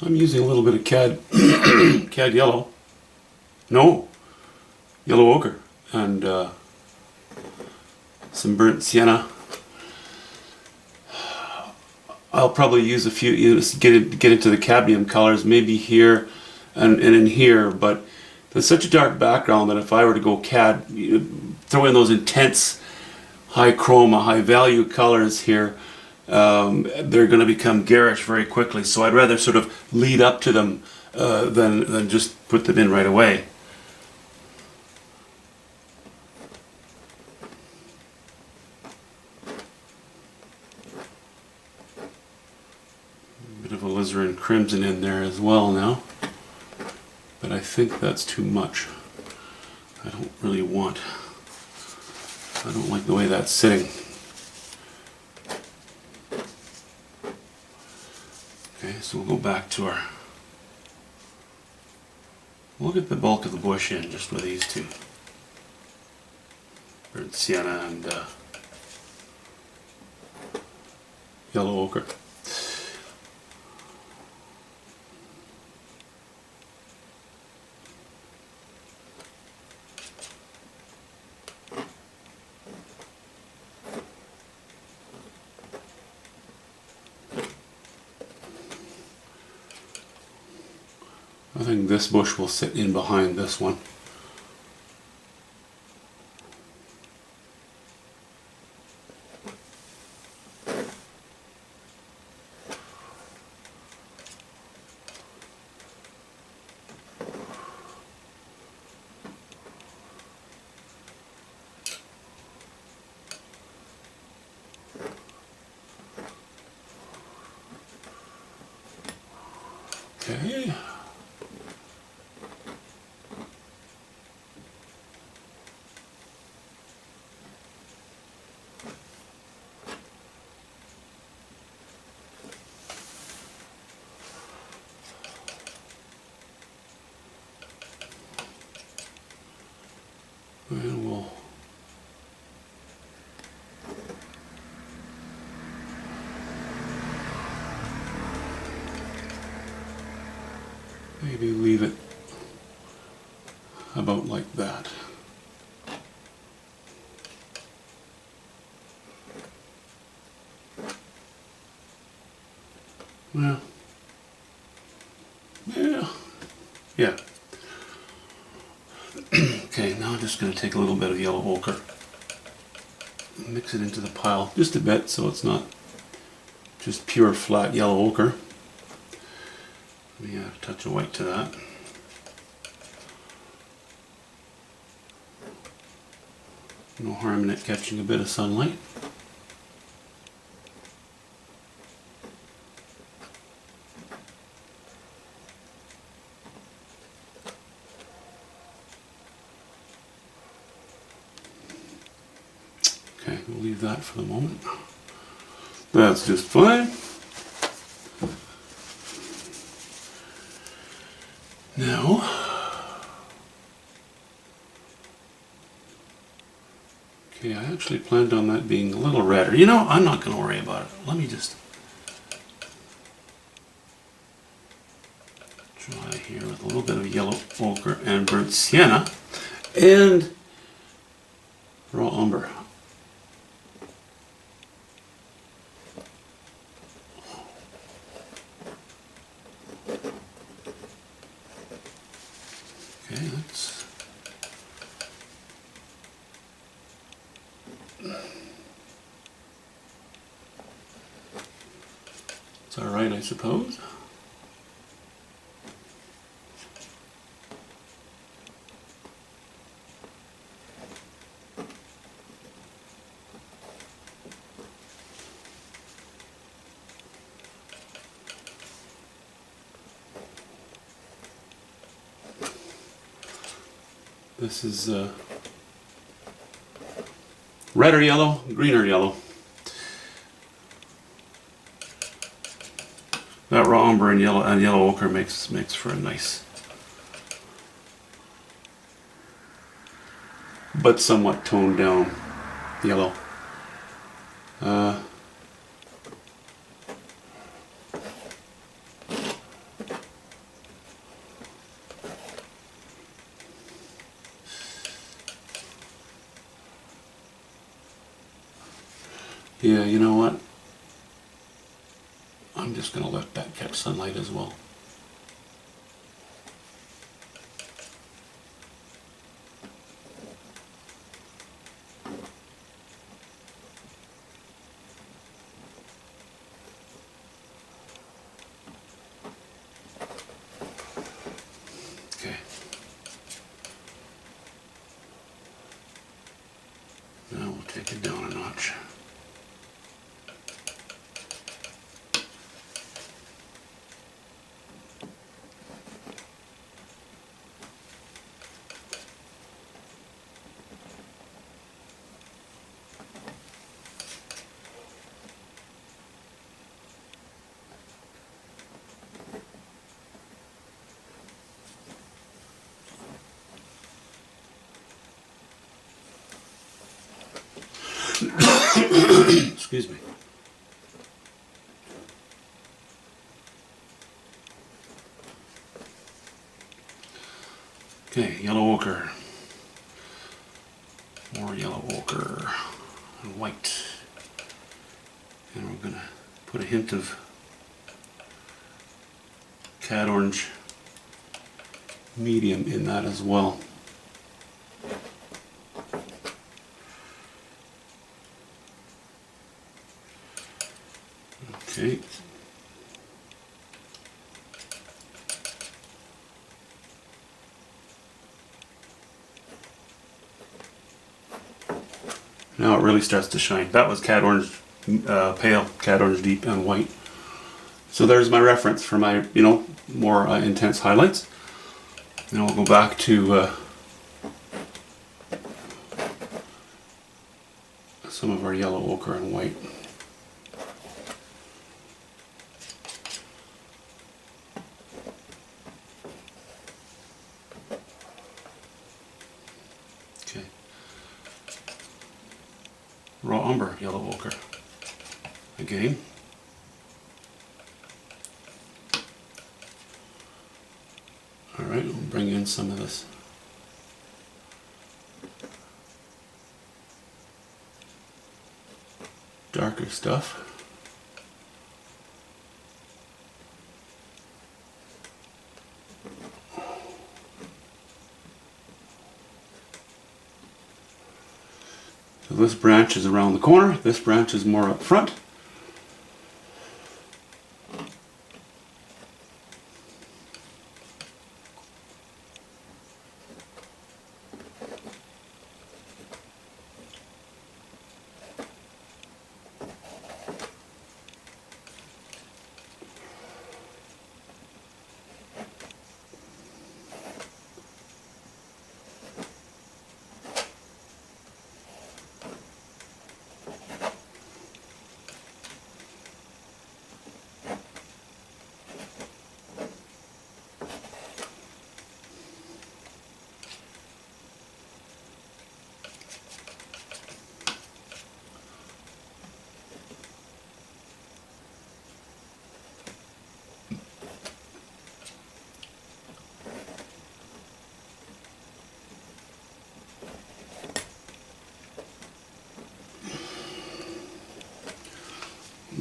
I'm using a little bit of cad yellow. No, yellow ochre and some burnt sienna. I'll probably use a few, get into the cadmium colors, maybe here and in here, but there's such a dark background that if I were to go cad, throw in those intense high chroma, high value colors here, they're going to become garish very quickly. So I'd rather sort of lead up to them than just put them in right away. A bit of alizarin crimson in there as well now, but I think that's too much. I don't really want. I don't like the way that's sitting. Okay, so we'll go back to our. We'll get the bulk of the bush in just with these two. Burnt sienna and yellow ochre. I think this bush will sit in behind this one. Okay. And we'll maybe leave it about like that. Well, yeah. Okay, now I'm just going to take a little bit of yellow ochre, mix it into the pile just a bit so it's not just pure flat yellow ochre. Let me add a touch of white to that. No harm in it catching a bit of sunlight. Okay, we'll leave that for the moment. That's just fine. Now, okay, I actually planned on that being a little redder. You know, I'm not going to worry about it. Let me just try here with a little bit of yellow ochre and burnt sienna and raw umber. Okay, that's it's all right, I suppose. This is red or yellow, green or yellow. That raw umber and yellow ochre makes for a nice, but somewhat toned down yellow. Yeah, you know what? I'm just going to let that catch sunlight as well. Okay. Now we'll take it down a notch. Excuse me. Okay, yellow ochre. More yellow ochre and white. And we're going to put a hint of cad orange medium in that as well. Okay. Now it really starts to shine. That was cad orange, pale, cad orange deep, and white. So there's my reference for my, more intense highlights. Now we'll go back to some of our yellow ochre and white. Okay. Raw umber yellow ochre. Again. Alright, we'll bring in some of this darker stuff. So this branch is around the corner, this branch is more up front.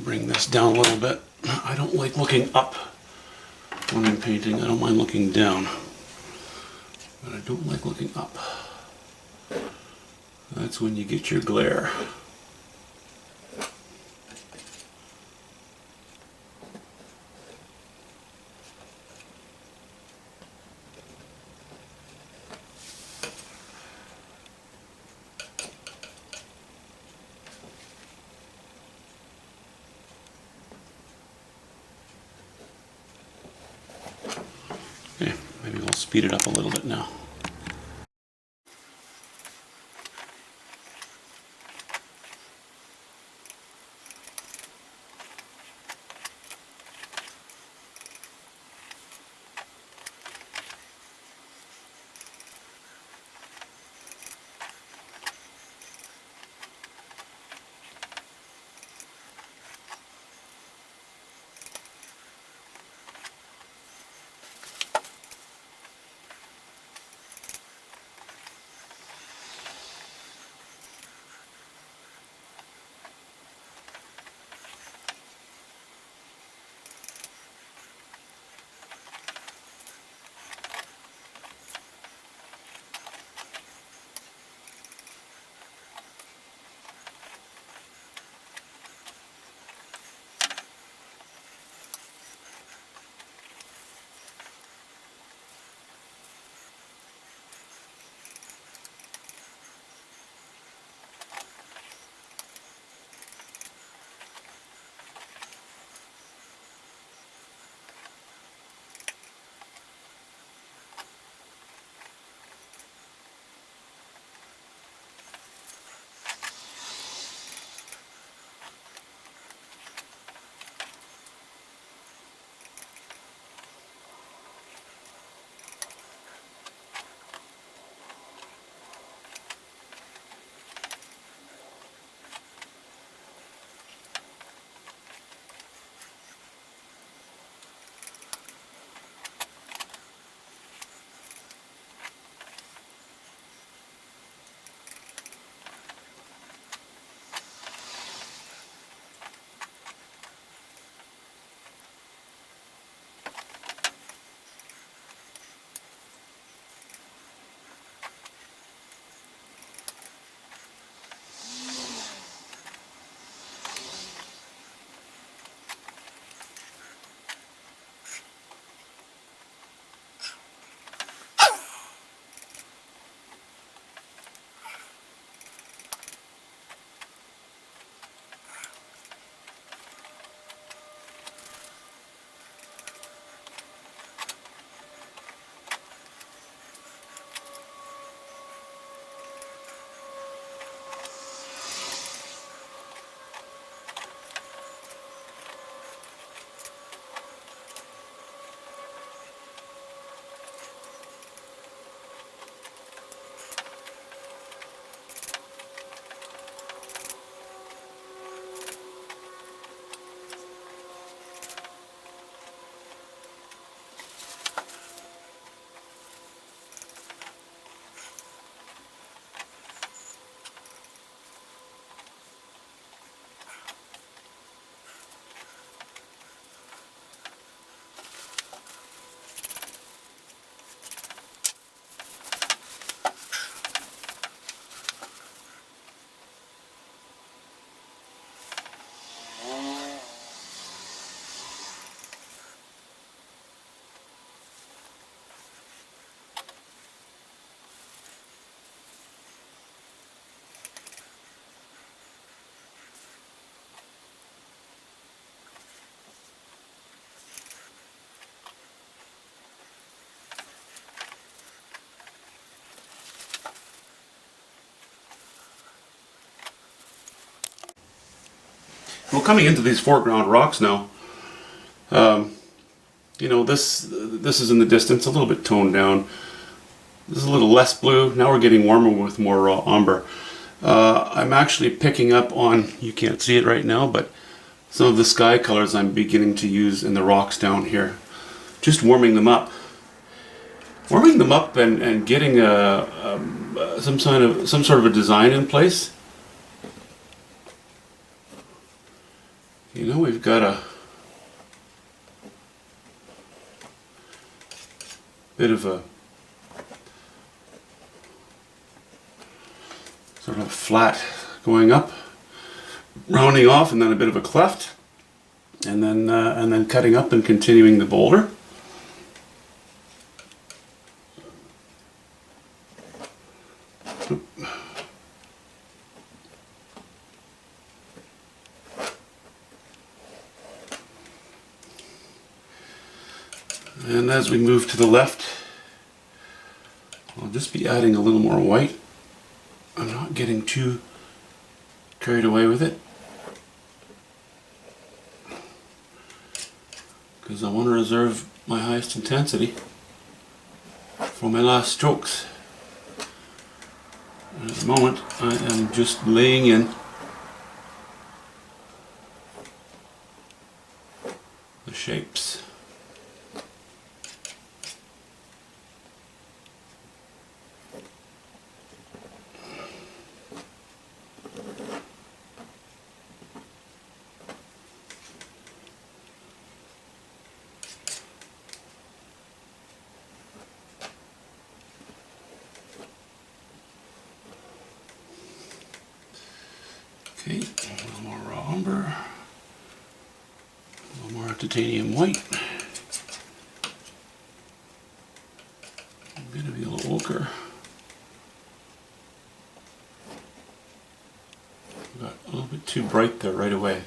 Bring this down a little bit. I don't like looking up when I'm painting. I don't mind looking down, but I don't like looking up. That's when you get your glare. Okay, maybe we'll speed it up a little bit now. Well, coming into these foreground rocks now, you know, this is in the distance, a little bit toned down. This is a little less blue. Now we're getting warmer with more raw umber. I'm actually picking up on, you can't see it right now, but some of the sky colors I'm beginning to use in the rocks down here. Just warming them up. Warming them up and getting some sort of a design in place. You know, we've got a bit of a sort of flat going up, rounding off, and then a bit of a cleft, and then cutting up and continuing the boulder. And as we move to the left, I'll just be adding a little more white. I'm not getting too carried away with it, because I want to reserve my highest intensity for my last strokes. And at the moment, I am just laying in the shapes. Okay, a little more raw umber, a little more titanium white, a bit of yellow ochre. Got a little bit too bright there right away.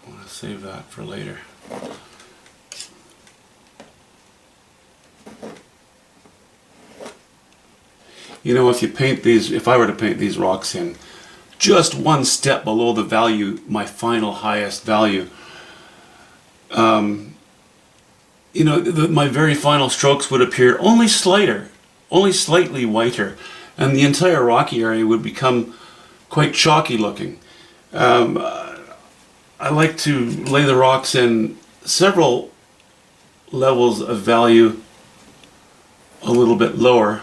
I want to save that for later. You know, if you paint these, if I were to paint these rocks in just one step below the value, my final highest value, you know, my very final strokes would appear only slighter, only slightly whiter, and the entire rocky area would become quite chalky looking. I like to lay the rocks in several levels of value a little bit lower,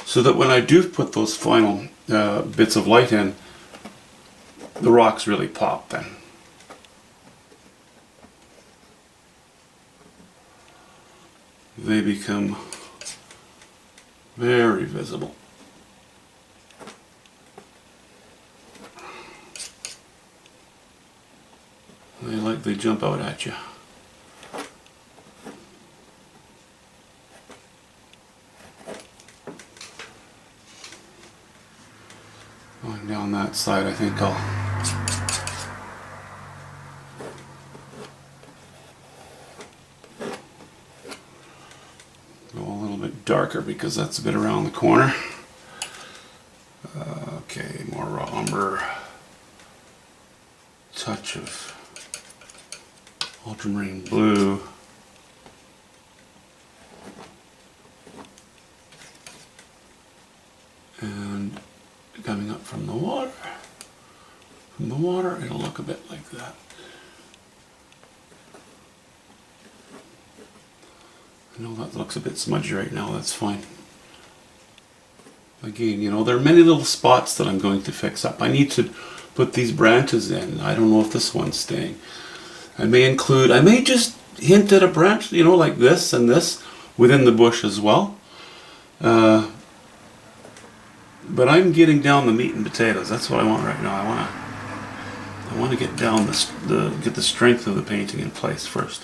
so that when I do put those final bits of light in, the rocks really pop then. They become very visible. They jump out at you. Going down that side, I think I'll go a little bit darker because that's a bit around the corner. Okay, more raw umber, touch of ultramarine blue, and coming up from the water. From the water, it'll look a bit like that. I know that looks a bit smudgy right now, that's fine. Again, you know, there are many little spots that I'm going to fix up. I need to put these branches in. I don't know if this one's staying. I may just hint at a branch, you know, like this and this within the bush as well. But I'm getting down the meat and potatoes. That's what I want right now. I want to get down get the strength of the painting in place first.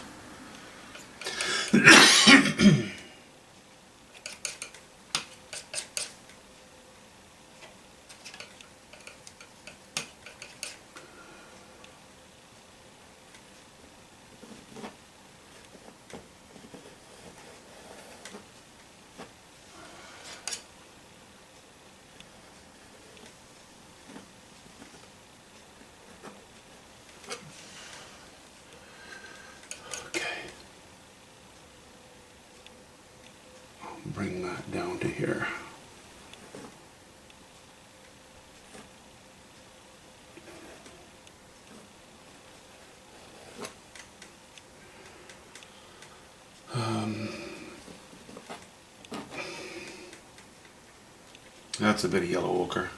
down to here. That's a bit of yellow ochre.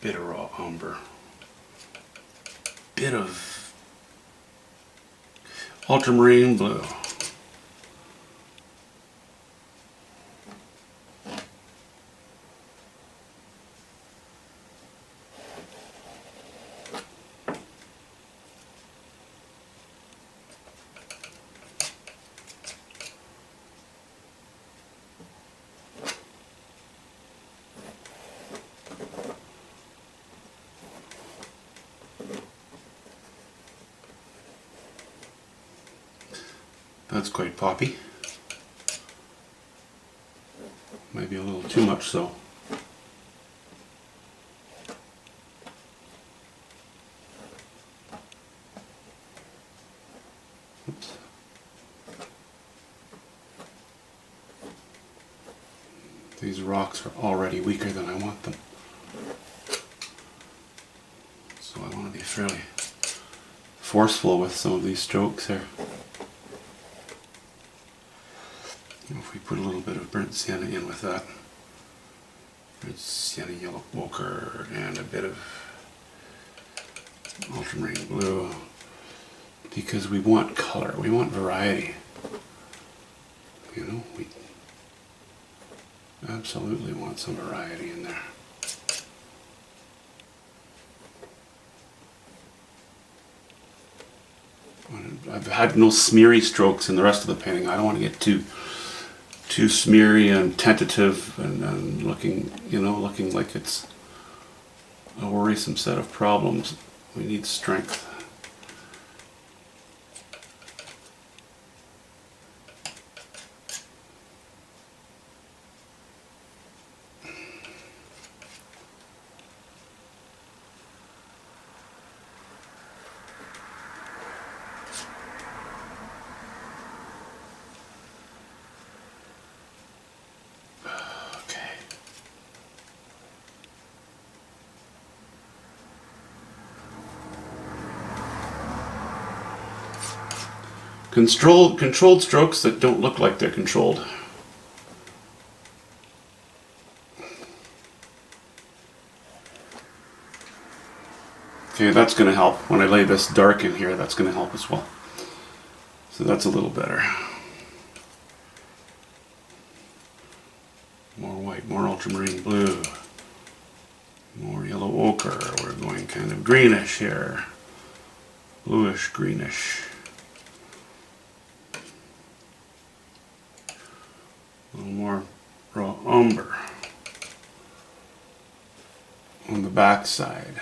Bit of raw umber. Bit of ultramarine blue. That's quite poppy. Maybe a little too much so. Oops. These rocks are already weaker than I want them. So I want to be fairly forceful with some of these strokes here. If we put a little bit of burnt sienna in with that, burnt sienna yellow ochre and a bit of ultramarine blue, because we want color, we want variety. You know, we absolutely want some variety in there. I've had no smeary strokes in the rest of the painting. I don't want to get too smeary and tentative and looking, you know, looking like it's a worrisome set of problems. We need strength. Controlled strokes that don't look like they're controlled. Okay, that's going to help. When I lay this dark in here, that's going to help as well. So that's a little better. More white, more ultramarine blue, more yellow ochre. We're going kind of greenish here. Bluish, greenish. A little more raw umber on the back side.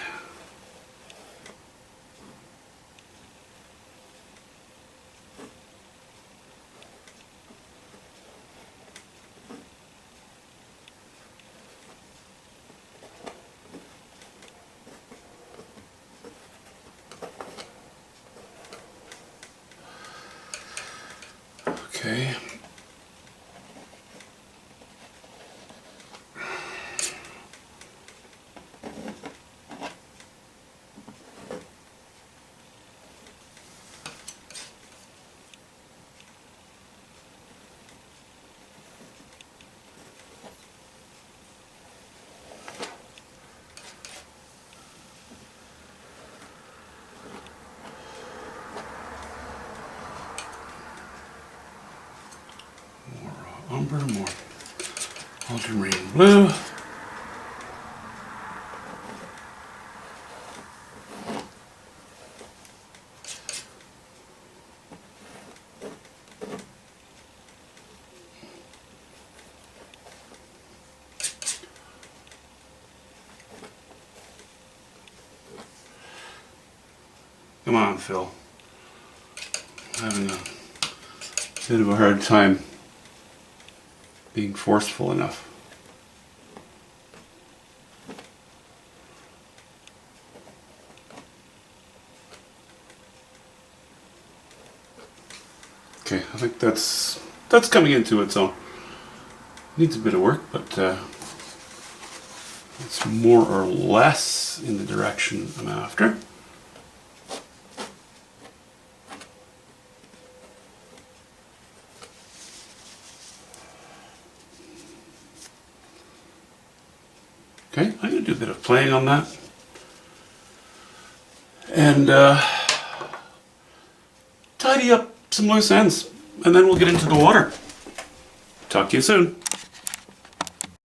Okay. Umber, more ultramarine blue. Come on, Phil. I'm having a bit of a hard time being forceful enough. Okay, I think that's that's coming into it, so needs a bit of work, but it's more or less in the direction I'm after. Okay, I'm going to do a bit of playing on that. And tidy up some loose ends. And then we'll get into the water. Talk to you soon.